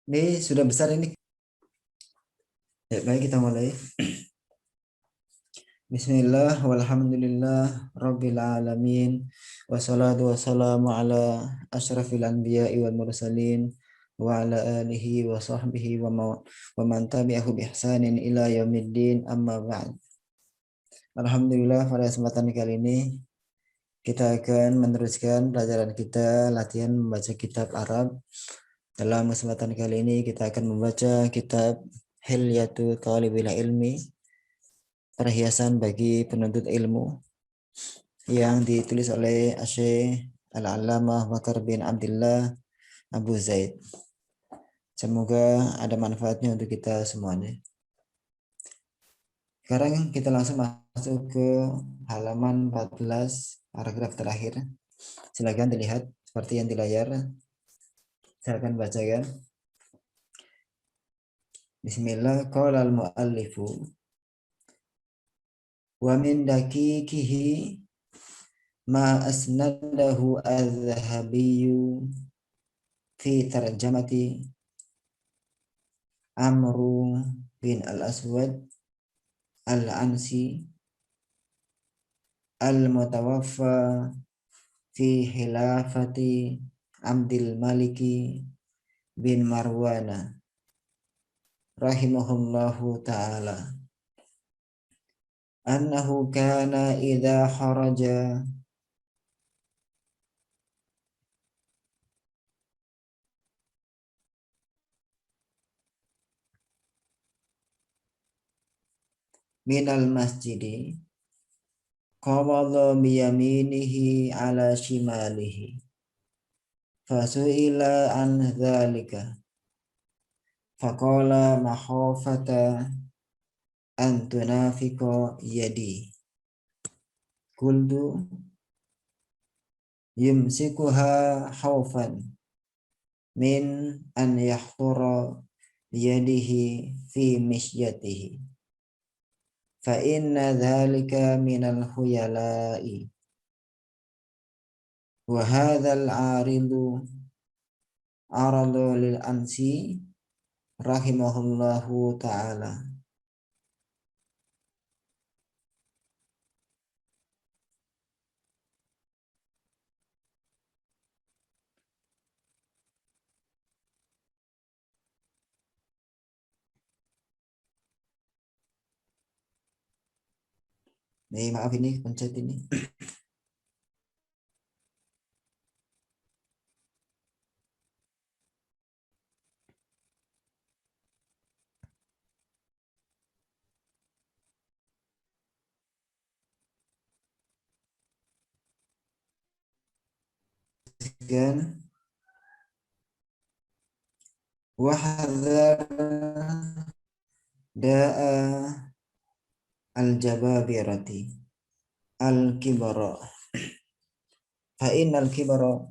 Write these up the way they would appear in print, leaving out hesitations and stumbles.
Ini sudah besar ini. Ya, baik kita mulai. Bismillah walhamdulillah rabbil alamin wassalatu wassalamu ala asyrafil anbiya'i wal mursalin wa ala alihi wa sahbihi wa man tabi'ahu bi ihsanin ila yaumiddin amma ba'd. Alhamdulillah pada kesempatan kali ini kita akan meneruskan pelajaran kita latihan membaca kitab Arab. Dalam kesempatan kali ini kita akan membaca kitab Hilyatu Thalibil Ilmi, perhiasan bagi penuntut ilmu, yang ditulis oleh Syekh Al-Allamah Bakar bin Abdullah Abu Zaid. Semoga ada manfaatnya untuk kita semuanya. Sekarang kita langsung masuk ke halaman 14, paragraf terakhir. Silakan dilihat seperti yang di layar. Silakan bacakan. Bismillah. Qala al-muallifu wa min dakikihi ma asnadahu az-zahabiyyu fi tarjamati Amru bin al-Aswad al-Ansi al-mutawaffa fi khilafati Abdul Maliki bin Marwana rahimahullahu ta'ala annahu kana idha kharaja minal masjidi qabadha biyaminihi ala shimalihi fasu'ila an dhalika faqala makhafata an tunafiqa yadi qultu yumsikuha khawfan min an yakhtura biyadihi fi mishyatihi fa inna dhalika minal khuyala'i wa hadzal aridu aradu lil ansi rahimahullahu ta'ala. Maaf ini pencet ini. Dan wahadzar da'a al-jababirati al-kibara fa innal kibara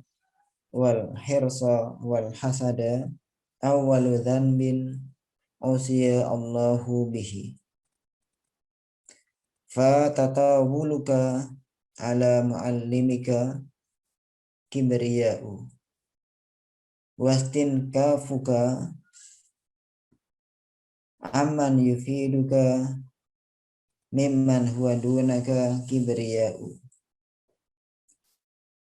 wal hirsa wal hasada awwalu dhanbin usiya Allahu bihi fa tatawuluka ala muallimika kibriya'u wastin kafuka amman yufiduka mimman huwa dunaka kibriya'u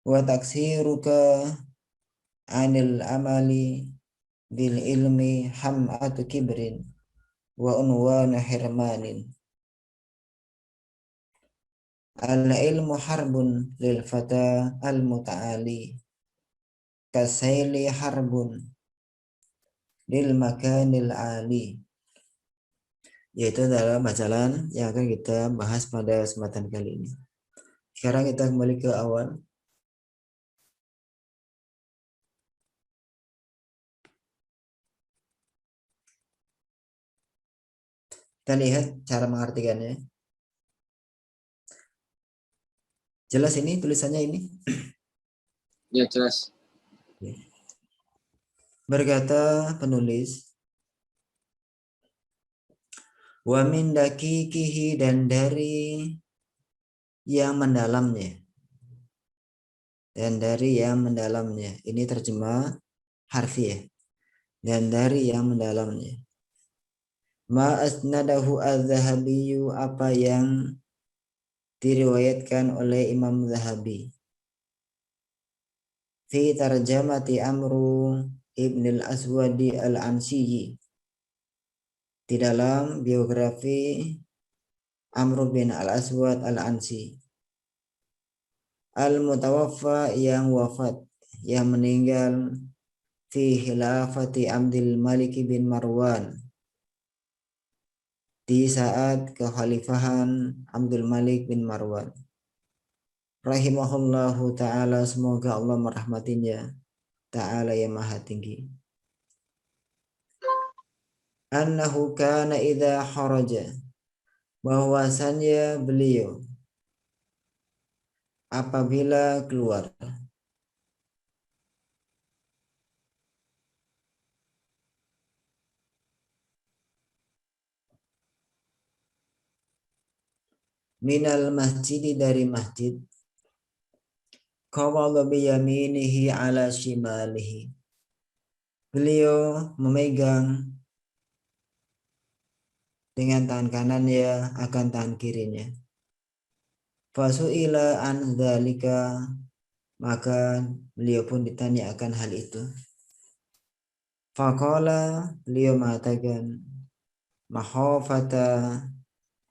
wa taksiruka anil amali bil ilmi ham'atu kibrin wa unwana hirmanin al ilmu harbun lil fata al muta'ali kasaili harbun lil makanil ali. Yaitu adalah bacaan yang akan kita bahas pada kesempatan kali ini. Sekarang kita kembali ke awal. Kita lihat cara mengartikannya. Jelas ini tulisannya ini? Ya, jelas. Berkata penulis, wa min dakikihi, dan dari yang mendalamnya. Dan dari yang mendalamnya. Ini terjemah harfiah. dan dari yang mendalamnya. Ma asnadahu az-Zahabi, apa yang diriwayatkan oleh Imam Zahabi. Fi tarjamati Amru ibn al-Aswadi al-Ansiyi, di dalam biografi Amr bin al-Aswad al-Ansi, al-mutawaffa, yang wafat, yang meninggal, fi khilafati Abdul Malik bin Marwan, di saat kekhalifahan Abdul Malik bin Marwan. Rahimahullahu ta'ala, semoga Allah merahmatinya, ta'ala yang maha tinggi. Annahu kana idza kharaja, bahwasannya beliau apabila keluar, minal masjid, dari masjid, qabala biyaminihi ala shimalihi, beliau memegang dengan tangan kanannya akan tangan kirinya. Fasu'ila an dzalika, maka beliau pun ditanya akan hal itu. Faqala, beliau mengatakan, mahafata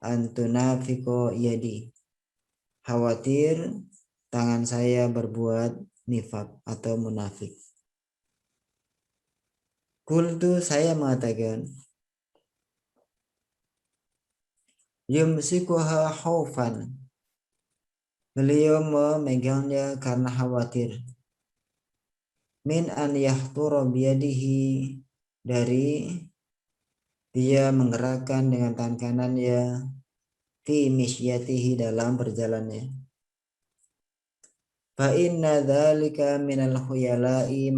antunafiqo yadi, khawatir tangan saya berbuat nifaq atau munafik. Qultu, saya mengatakan, yumsikuha khaufan, beliau memegangnya karena khawatir, min an yahtura biyadihi, dari dia menggerakkan dengan tangan kanannya, fi misyatihi, dalam perjalanannya. Fa inna dzalika minal khuyala'i,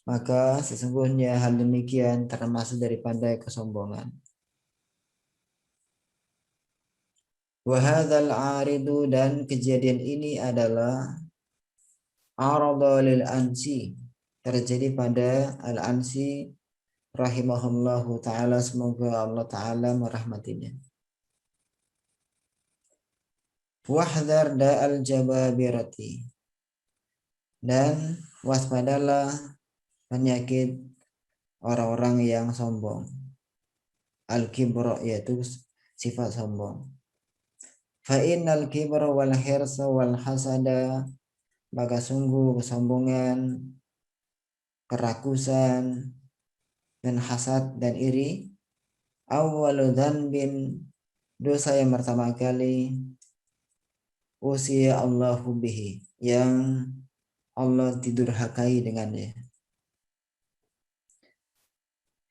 maka sesungguhnya hal demikian termasuk daripada kesombongan. Wa hadzal 'aridu, dan kejadian ini adalah arada lil Ansi, terjadi pada al-Ansi rahimahullahu ta'ala, semoga Allah ta'ala merahmatinya. Wahdhar da'al jababirati, dan waspadalah penyakit orang-orang yang sombong. Al-kibra, yaitu sifat sombong. Fa innal kibra wal hirsa wal hasada, maka sungguh kesombongan, kerakusan, dan hasad dan iri, awwalu dzanbin, dosa yang pertama kali, usia Allahu bihi, yang Allah tidurhakai dengannya.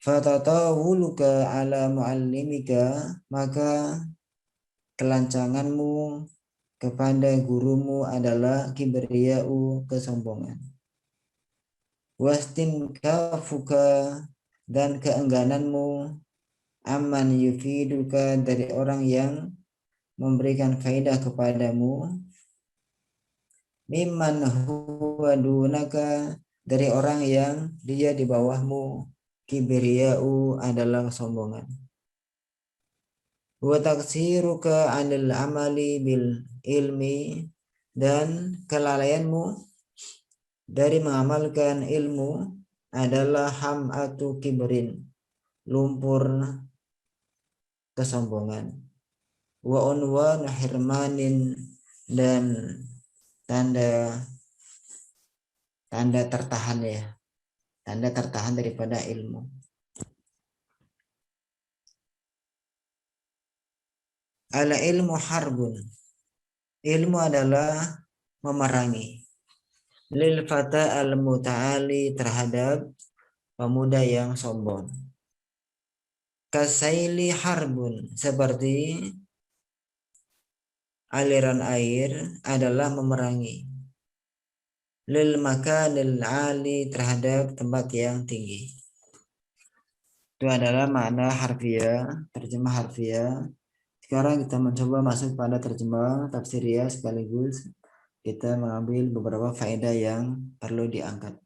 Fatatawuluka ala muallimika, maka kelancanganmu kepada gurumu adalah kibriya'u, kesombongan. Wastinkafuka, dan keenggananmu, aman yufiduka, dari orang yang memberikan kaidah kepadamu, mimman huwa dunaka, dari orang yang dia di bawahmu, kibriya'u adalah kesombongan. Wa taksiruka 'anil amali bil ilmi, dan kelalaianmu dari mengamalkan ilmu adalah hamatu kibrin, lumpur kesombongan. Wa unwan hirmanin, dan tanda tertahan, ya, tanda tertahan daripada ilmu. Al ilmu harbun, ilmu adalah memerangi, lil fata al muta'ali, terhadap pemuda yang sombong. Kasaili harbun, seperti aliran air adalah memerangi, lil makanil ali, terhadap tempat yang tinggi. Itu adalah makna harfiah, terjemah harfiah. Sekarang kita mencoba masuk pada terjemah tafsiriyah, sekaligus kita mengambil beberapa faedah yang perlu diangkat.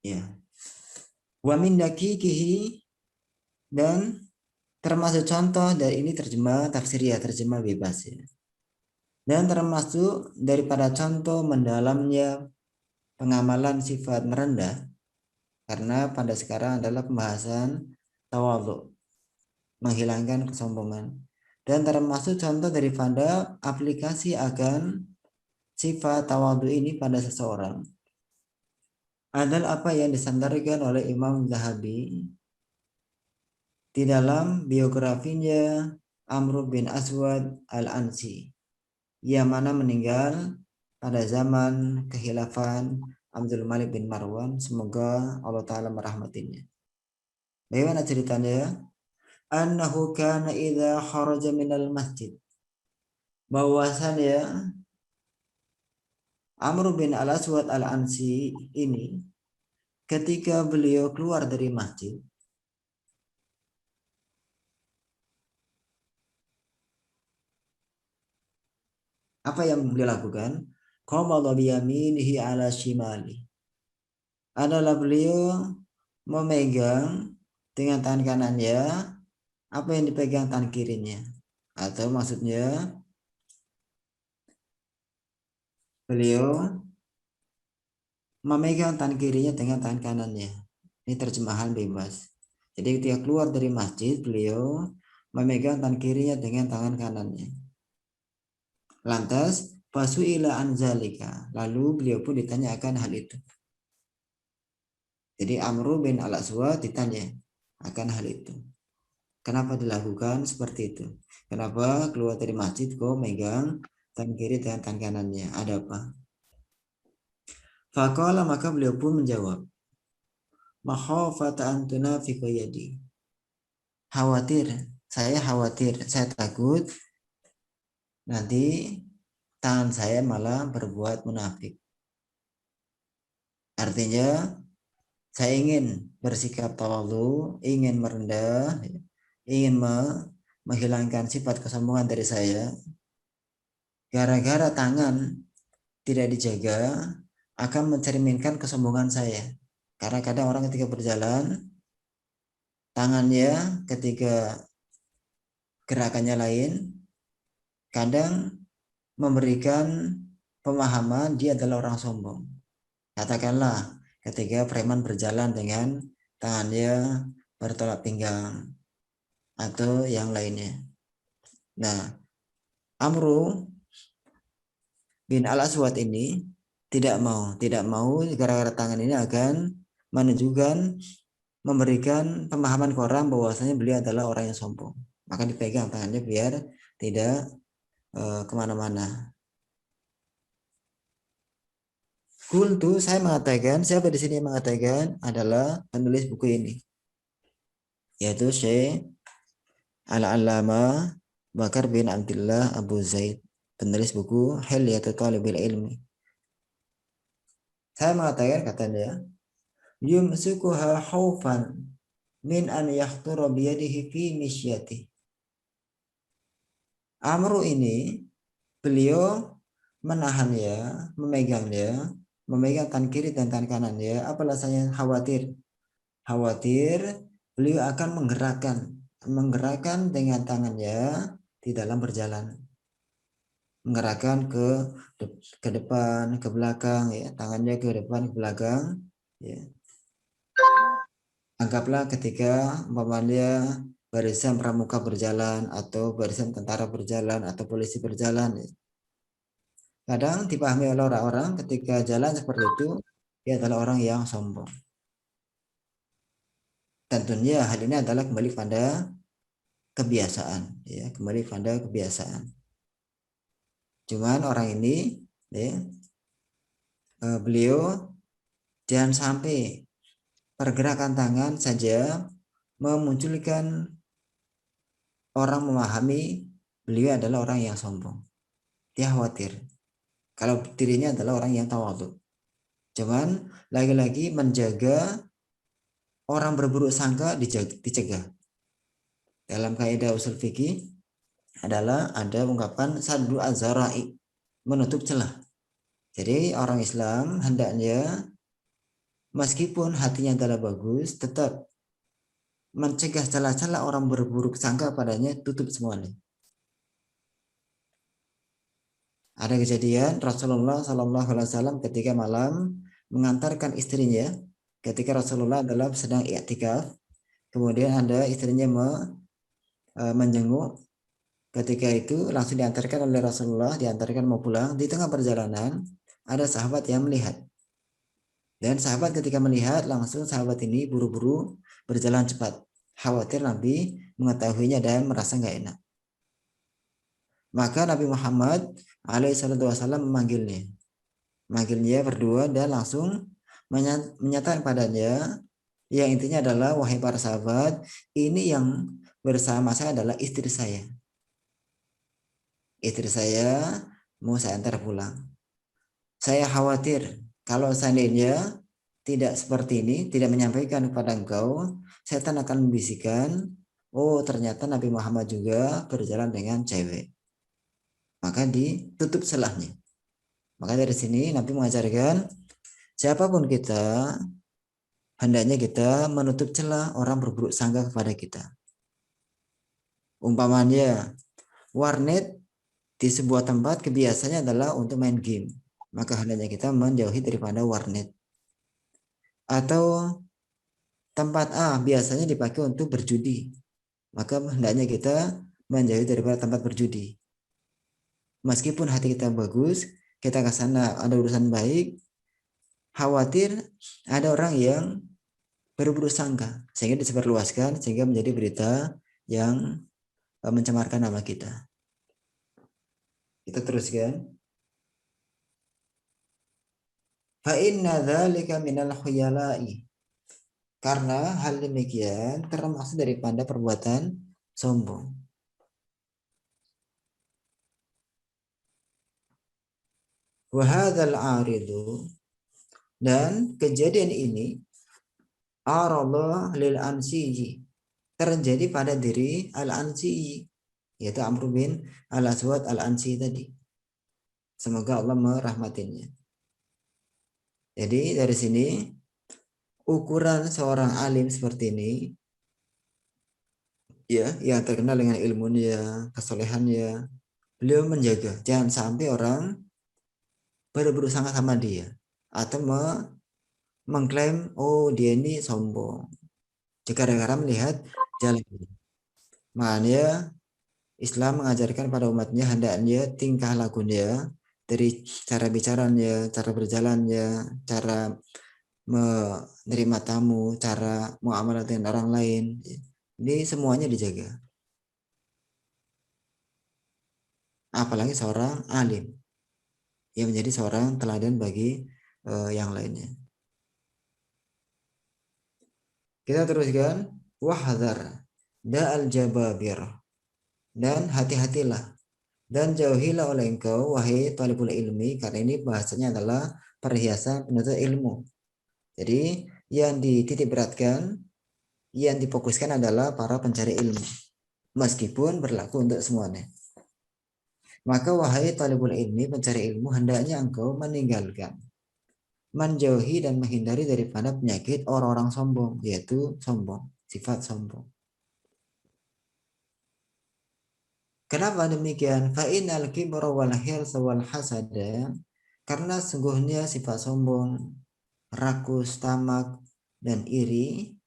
Ya. Wa min daqiqihi, dan termasuk contoh dari ini terjemah tafsir ya, terjemah bebas ya. Dan termasuk daripada contoh mendalamnya pengamalan sifat merendah, karena pada sekarang adalah pembahasan tawadhu, menghilangkan kesombongan. Dan termasuk contoh daripada aplikasi akan sifat tawadhu ini pada seseorang adalah apa yang disandarkan oleh Imam Zahabi di dalam biografinya Amr bin Aswad al-Ansi, yang mana meninggal pada zaman kekhilafan Abdul Malik bin Marwan, semoga Allah Ta'ala merahmatinya. Bagaimana ceritanya? Annahu kana idza kharaja minal masjid, bahwasannya Amr bin al-Aswad al-Ansi ini ketika beliau keluar dari masjid, apa yang beliau lakukan? Qabala biyaminihi ala shimali, adalah beliau memegang dengan tangan kanannya apa yang dipegang tangan kirinya, atau maksudnya beliau memegang tangan kirinya dengan tangan kanannya. Ini terjemahan bebas. Jadi ketika keluar dari masjid, beliau memegang tangan kirinya dengan tangan kanannya. Lantas fasu'ila anzalika, lalu beliau pun ditanyakan hal itu. Jadi Amr bin al-Aswad ditanya akan hal itu. Kenapa dilakukan seperti itu? Kenapa keluar dari masjid kok megang tangan kiri dengan tangan kanannya? Ada apa? Faqala, maka beliau pun menjawab, makhafata an tunafiqa yadi. Saya khawatir, saya takut nanti tangan saya malah berbuat munafik. Artinya saya ingin bersikap tawadhu, ingin merendah, ingin menghilangkan sifat kesombongan dari saya. Gara-gara tangan tidak dijaga akan mencerminkan kesombongan saya. Karena kadang orang ketika berjalan, tangannya ketika gerakannya lain, kadang memberikan pemahaman dia adalah orang sombong. Katakanlah ketika preman berjalan dengan tangannya bertolak pinggang atau yang lainnya. Nah, Amru bin al-Aswad ini tidak mau gara-gara tangan ini akan menunjukkan, memberikan pemahaman ke orang bahwasanya beliau adalah orang yang sombong. Maka dipegang tangannya biar tidak kemana-mana. Kultu, saya mengatakan, siapa di sini yang mengatakan adalah penulis buku ini, yaitu Syekh Al-Allamah Bakar bin Abdullah Abu Zaid, penulis buku Hilyatul Talibil Ilmi. Saya mengatakan, katanya, yumsikuha khaufan min an yakhtura biyadihi fi misyati. Amru ini beliau menahannya, memegang tangan kiri dan tangan kanannya. Apa alasannya? Khawatir beliau akan menggerakkan dengan tangannya di dalam berjalan, menggerakkan ke depan, ke belakang, ya, tangannya ke depan, ke belakang, ya. Anggaplah ketika umpamanya barisan pramuka berjalan atau barisan tentara berjalan atau polisi berjalan, ya. Kadang dipahami oleh orang-orang ketika jalan seperti itu dia adalah orang yang sombong. Tentunya hal ini adalah kembali pada kebiasaan, ya, kembali pada kebiasaan. Cuman orang ini, ya, beliau jangan sampai pergerakan tangan saja memunculkan orang memahami beliau adalah orang yang sombong. Dia khawatir kalau dirinya adalah orang yang tawadhu. Cuman lagi-lagi menjaga orang berburuk sangka dicegah. Dalam kaidah usul fikih adalah ada ungkapan saddu az-zara'i, menutup celah. Jadi orang Islam hendaknya Meskipun hatinya adalah bagus, tetap mencegah celah-celah orang berburuk sangka padanya, tutup semuanya. Ada kejadian Rasulullah SAW ketika malam mengantarkan istrinya, ketika Rasulullah adalah sedang i'tikaf, kemudian ada istrinya menjenguk. Ketika itu langsung diantarkan oleh Rasulullah, diantarkan mau pulang. Di tengah perjalanan ada sahabat yang melihat. Dan sahabat ketika melihat, langsung sahabat ini buru-buru berjalan cepat. Khawatir Nabi mengetahuinya dan merasa nggak enak. Maka Nabi Muhammad alaihissalam memanggilnya. Memanggilnya berdua dan langsung menyatakan padanya, yang intinya adalah, wahai para sahabat, ini yang bersama saya adalah istri saya. Istri saya mau saya antar pulang. Saya khawatir kalau seandainya tidak seperti ini, tidak menyampaikan kepada engkau, setan akan membisikkan, oh ternyata Nabi Muhammad juga berjalan dengan cewek. Maka ditutup celahnya. Maka dari sini Nabi mengajarkan, siapapun kita, hendaknya kita menutup celah orang berburuk sangka kepada kita. Umpamanya, warnet di sebuah tempat kebiasaannya adalah untuk main game. Maka hendaknya kita menjauhi daripada warnet. Atau tempat A biasanya dipakai untuk berjudi. Maka hendaknya kita menjauhi daripada tempat berjudi. Meskipun hati kita bagus, kita ke sana ada urusan baik, khawatir ada orang yang berburuk sangka, sehingga disebarluaskan, sehingga menjadi berita yang mencemarkan nama kita. Kita teruskan. Fa inna dzalika minal khuyala'i. Karena hal demikian termasuk daripada perbuatan sombong. Wa hadzal 'aridu, dan kejadian ini arada lil ansiji, terjadi pada diri al-ansiji, yaitu Amr bin al-Aswad al-Ansi tadi. Semoga Allah merahmatinya. Jadi dari sini ukuran seorang alim seperti ini, ya, yang terkenal dengan ilmunya, kesolehannya, beliau menjaga jangan sampai orang berburuk sangka sama dia atau mengklaim, oh dia ini sombong jika gara-gara melihat jalan. Makanya Islam mengajarkan pada umatnya hendaknya tingkah lakunya, dari cara bicaranya, cara berjalannya, cara menerima tamu, cara muamalah dengan orang lain. Ini semuanya dijaga. Apalagi seorang alim yang menjadi seorang teladan bagi yang lainnya. Kita teruskan. Wahdhar da'al jababir, dan hati-hatilah dan jauhilah oleh engkau wahai talibul ilmi, karena ini bahasanya adalah perhiasan penuntut ilmu. Jadi yang dititik beratkan, yang difokuskan adalah para pencari ilmu, meskipun berlaku untuk semuanya. Maka wahai talibul ilmi, pencari ilmu, hendaknya engkau meninggalkan, menjauhi dan menghindari daripada penyakit orang-orang sombong, yaitu sombong, sifat sombong. Kenapa demikian? Fa'inal kibra wal hirsa wal hasada, karena sungguhnya sifat sombong, rakus, tamak, dan iri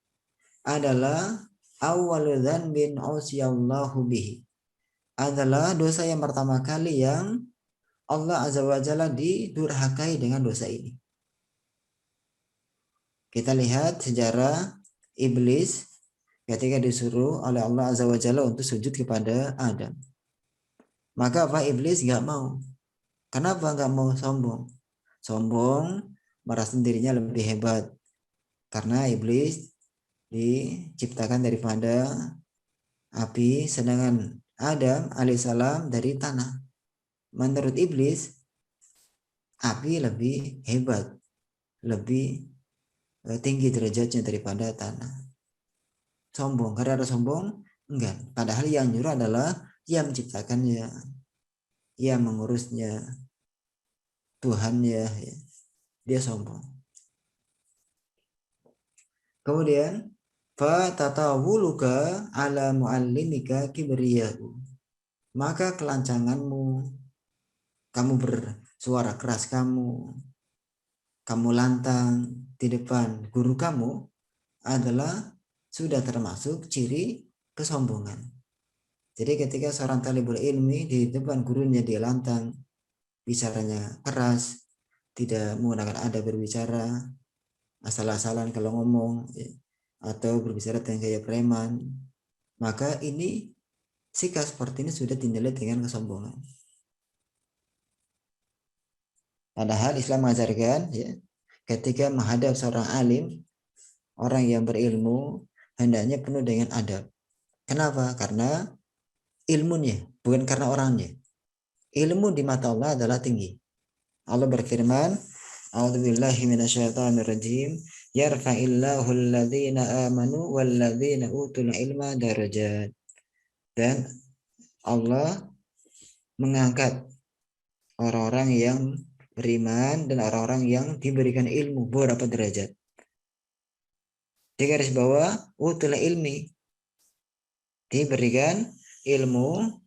adalah awwalu dzanbin usiyallahu bihi, adalah dosa yang pertama kali yang Allah Azza wa Jalla didurhakai dengan dosa ini. Kita lihat sejarah iblis ketika disuruh oleh Allah Azza wa Jalla untuk sujud kepada Adam. Maka apa? Iblis gak mau. Kenapa gak mau? Sombong. Sombong, merasa dirinya lebih hebat. Karena iblis diciptakan daripada api, sedangkan Adam alaihissalam dari tanah. Menurut iblis, api lebih hebat, lebih tinggi derajatnya daripada tanah. Sombong, karena ada sombong, enggak. Padahal yang nyuruh adalah yang menciptakannya, yang mengurusnya, Tuhannya. Ya. Dia sombong. Kemudian fatatawuluka ala muallimika kibriyahu. Maka kelancanganmu, kamu bersuara keras, kamu lantang di depan guru kamu adalah sudah termasuk ciri kesombongan. Jadi ketika seorang talibul ilmi di depan gurunya dia lantang, bicaranya keras, tidak menggunakan adab berbicara, asal-asalan kalau ngomong, atau berbicara dengan gaya preman, maka ini sikap seperti ini sudah dinilai dengan kesombongan. Padahal Islam mengajarkan, ya, ketika menghadap seorang alim, orang yang berilmu, hendaknya penuh dengan adab. Kenapa? Karena ilmunya, bukan karena orangnya. Ilmu di mata Allah adalah tinggi. Allah berfirman, A'udzubillahi minasyaitonirrajim, yarfa'illahu alladhina amanu walladhina utul ilma darajat. Dan Allah mengangkat orang-orang yang beriman dan orang-orang yang diberikan ilmu beberapa derajat. Di garis bawah, utul ilmi, diberikan ilmu,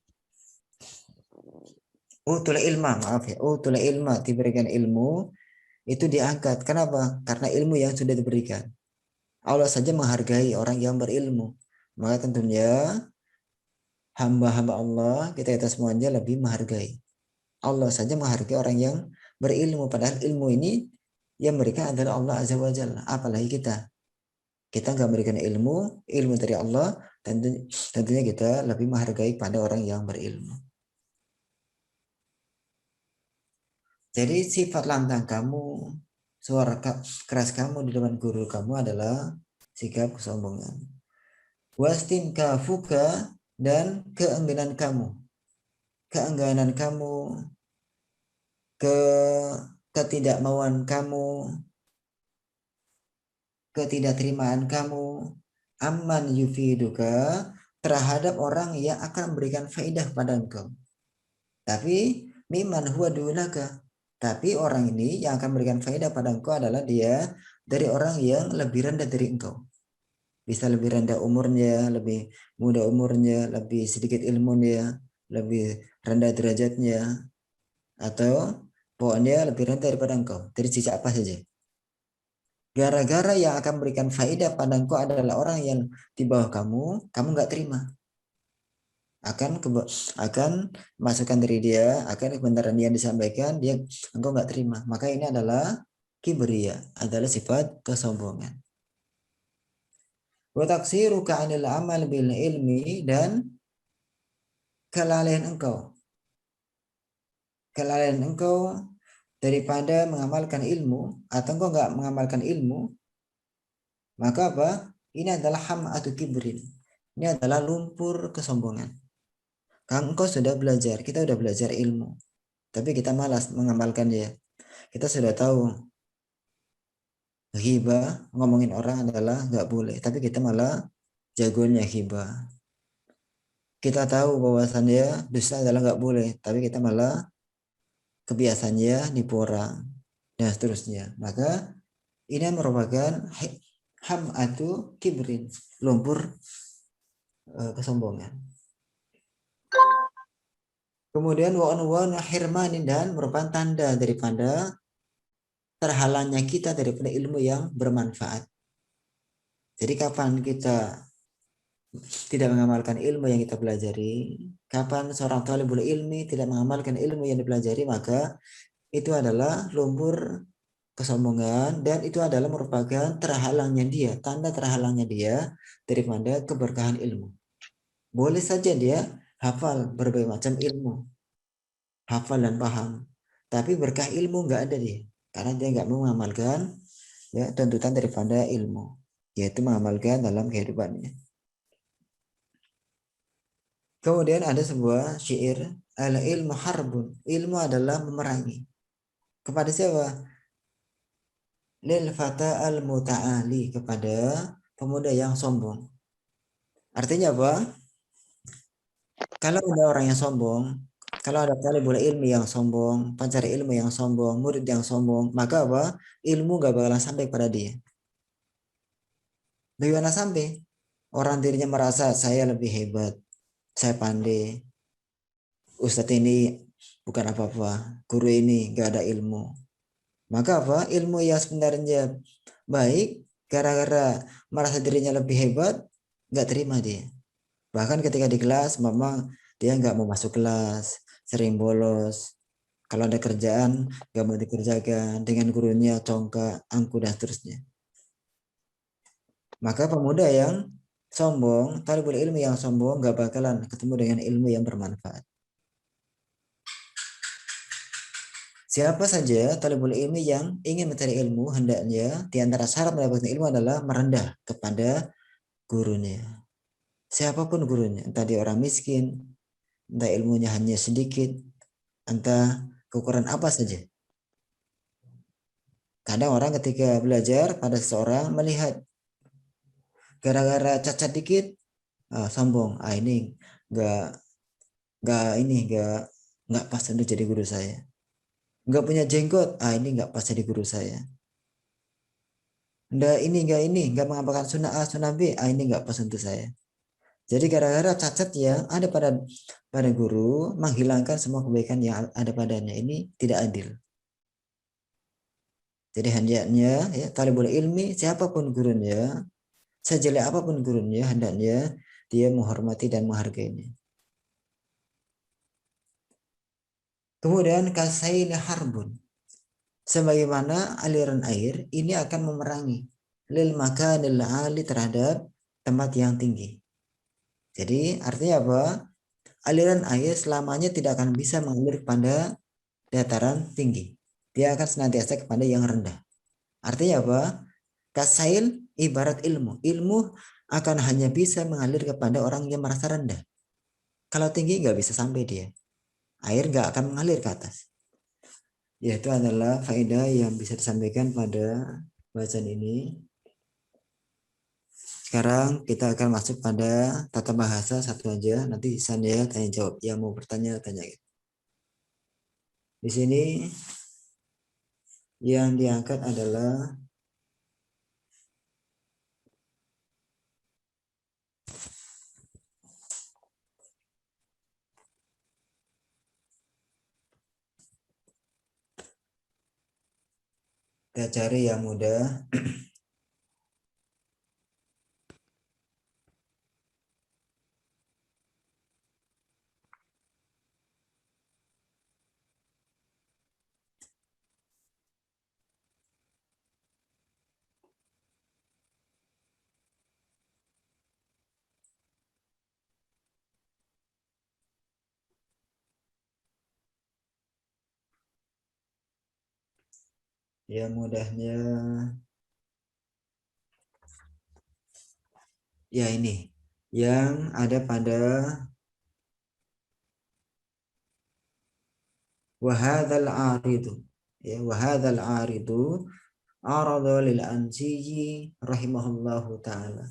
utul ilma, maaf ya, utul ilma, diberikan ilmu, itu diangkat. Kenapa? Karena ilmu yang sudah diberikan. Allah saja menghargai orang yang berilmu. Maka tentunya hamba-hamba Allah, kita semuanya lebih menghargai. Allah saja menghargai orang yang berilmu. Padahal ilmu ini yang memberikan adalah Allah Azza wa Jalla. Apalagi kita. Kita nggak memberikan ilmu dari Allah, tentunya kita lebih menghargai pada orang yang berilmu. Jadi sifat lantang kamu, suara keras kamu di depan guru kamu adalah sikap kesombongan. Wastin kafuka, dan keengganan kamu. Keengganan kamu, ketidakmauan kamu, ketidakterimaan kamu, amman yufiduka, terhadap orang yang akan memberikan faedah pada engkau. Tapi miman huwa dunaka, tapi orang ini yang akan memberikan faedah pada engkau adalah dia dari orang yang lebih rendah dari engkau. Bisa lebih rendah umurnya, lebih muda umurnya, lebih sedikit ilmunya, lebih rendah derajatnya, atau pokoknya lebih rendah daripada engkau dari sisi apa saja. Gara-gara yang akan memberikan faedah pada engkau adalah orang yang di bawah kamu nggak terima. Akan masukan dari dia, akan kebenaran yang disampaikan, engkau nggak terima. Maka ini adalah kibria, adalah sifat kesombongan. Wa taksiruka 'anil amal bil ilmi, dan kelalaian engkau daripada mengamalkan ilmu, atau engkau nggak mengamalkan ilmu, maka apa? Ini adalah ham'atu kibrin. Ini adalah lumpur kesombongan. Kalau engkau sudah belajar, kita sudah belajar ilmu, tapi kita malas mengamalkannya. Kita sudah tahu ghibah, ngomongin orang adalah nggak boleh, tapi kita malah jagonya ghibah. Kita tahu bahwasannya dusta adalah nggak boleh, tapi kita malah kebiasaannya nipu orang dan seterusnya. Maka ini merupakan ham'atu kibrin, lumpur kesombongan. Kemudian wa'unwanu hirmanin, dan merupakan tanda daripada terhalangnya kita daripada ilmu yang bermanfaat. Jadi kapan kita tidak mengamalkan ilmu yang kita pelajari, kapan seorang talibul ilmi tidak mengamalkan ilmu yang dipelajari, maka itu adalah lumpur kesombongan, dan itu adalah merupakan terhalangnya dia, tanda terhalangnya dia daripada keberkahan ilmu. Boleh saja dia hafal berbagai macam ilmu, hafal dan paham, tapi berkah ilmu nggak ada dia, karena dia nggak mau mengamalkan, ya, tuntutan daripada ilmu, yaitu mengamalkan dalam kehidupannya. Kemudian ada sebuah syair, al ilmu harbun, ilmu adalah memerangi. Kepada siapa? Lil fata al muta'ali, kepada pemuda yang sombong. Artinya apa? Kalau ada orang yang sombong, kalau ada talibul ilmi yang sombong, pencari ilmu yang sombong, murid yang sombong, maka apa? Ilmu gak bakalan sampai pada dia. Bagaimana sampai orang dirinya merasa saya lebih hebat, saya pandai, Ustadz ini bukan apa-apa, guru ini gak ada ilmu. Maka apa? Ilmu yang sebenarnya baik, gara-gara merasa dirinya lebih hebat, gak terima dia. Bahkan ketika di kelas, memang dia nggak mau masuk kelas, sering bolos. Kalau ada kerjaan, nggak mau dikerjakan, dengan gurunya congkak, angku, dan seterusnya. Maka pemuda yang sombong, talibul ilmi yang sombong, nggak bakalan ketemu dengan ilmu yang bermanfaat. Siapa saja talibul ilmi yang ingin mencari ilmu, hendaknya di antara syarat mendapatkan ilmu adalah merendah kepada gurunya. Siapapun gurunya, entah dia orang miskin, entah ilmunya hanya sedikit, entah kekurangan apa saja. Kadang orang ketika belajar pada seseorang melihat gara-gara cacat dikit, sombong, ini nggak nggak pas untuk jadi guru saya. Nggak punya jenggot, ini nggak pas jadi guru saya. Nggak mengamalkan sunnah A, sunnah B, ini nggak pas untuk saya. Jadi gara-gara cacat yang ada pada guru menghilangkan semua kebaikan yang ada padanya, ini tidak adil. Jadi hendaknya ya talibul ilmi siapapun gurunya, sejelek apapun gurunya, hendaknya dia menghormati dan menghargainya. Kemudian kasail harbun, sebagaimana aliran air ini akan memerangi lil makanil ali, terhadap tempat yang tinggi. Jadi artinya apa? Aliran air selamanya tidak akan bisa mengalir pada dataran tinggi. Dia akan senantiasa kepada yang rendah. Artinya apa? Kasail ibarat ilmu. Ilmu akan hanya bisa mengalir kepada orang yang merasa rendah. Kalau tinggi nggak bisa sampai dia. Air nggak akan mengalir ke atas. Yaitu adalah faedah yang bisa disampaikan pada bacaan ini. Sekarang kita akan masuk pada tata bahasa satu aja. Nanti saya tanya jawab. Yang mau bertanya, tanya. Di sini yang diangkat adalah kita cari yang mudah. Yang mudahnya ya ini yang ada pada wahadzal aridu, ya wahadzal aridu arada lil Ansiji rahimahullahu taala.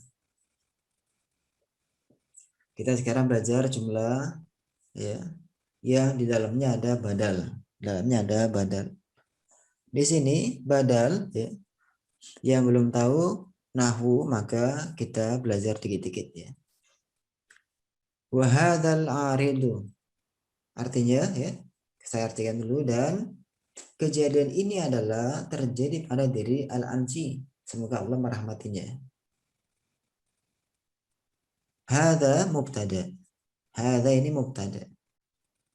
Kita sekarang belajar jumlah ya yang di dalamnya ada badal. Dalamnya ada badal. Di sini badal ya, yang belum tahu nahwu maka kita belajar dikit-dikit ya. Wahadzal aridu artinya ya, saya artikan dulu. Dan kejadian ini adalah terjadi pada diri Al-Ansi, semoga Allah merahmatinya. Hadza mubtada. Hadza ini mubtada.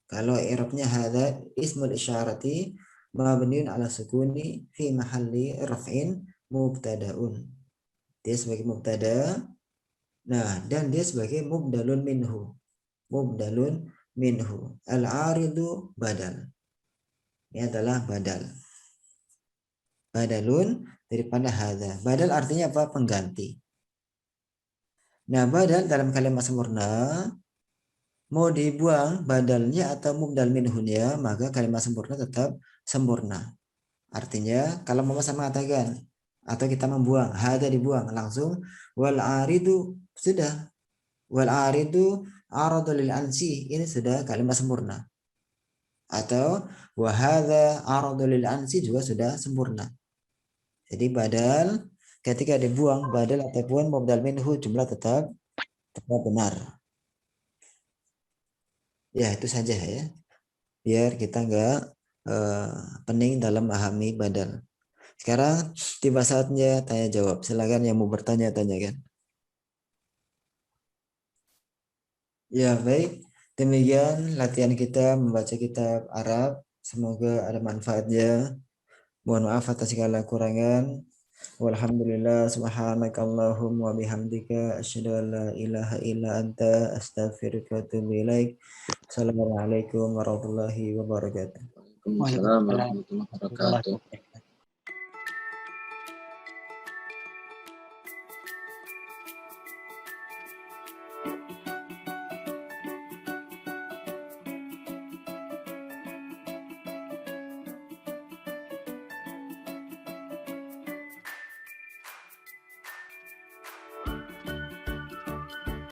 Kalau i'rabnya hadza ismul isyarati mabniun ala sukuni fi mahalli raf'in mubtadaun. Dia sebagai mubtada. Nah, dan dia sebagai mubdalun minhu. Mubdalun minhu. Al-aridu badal. Ini adalah badal. Badalun daripada hadza. Badal artinya apa? Pengganti. Nah, badal dalam kalimat sempurna mau dibuang badalnya atau mubdal minhunya, maka kalimat sempurna tetap sempurna. Artinya kalau mau sama mengatakan atau kita membuang, hadza dibuang langsung, wal aridu sudah. Wal aridu aradu lil ansi, ini sudah kalimat sempurna. Atau wa hadza aradu lil ansi juga sudah sempurna. Jadi badal ketika dibuang badal ataupun mubdal minhu jumlah tetap benar. Ya, itu saja ya. Biar kita nggak pening dalam memahami badal. Sekarang tiba saatnya tanya jawab. Silakan yang mau bertanya tanyakan. Ya, baik. Demikian latihan kita membaca kitab Arab. Semoga ada manfaatnya. Mohon maaf atas segala kurangan. Walhamdulillah subhanakallahumma wa bihamdika asyhadu an la ilaha illa anta astaghfiruka wa atubu ilaik. Assalamualaikum warahmatullahi wabarakatuh. Waalaikumsalam warahmatullahi wabarakatuh.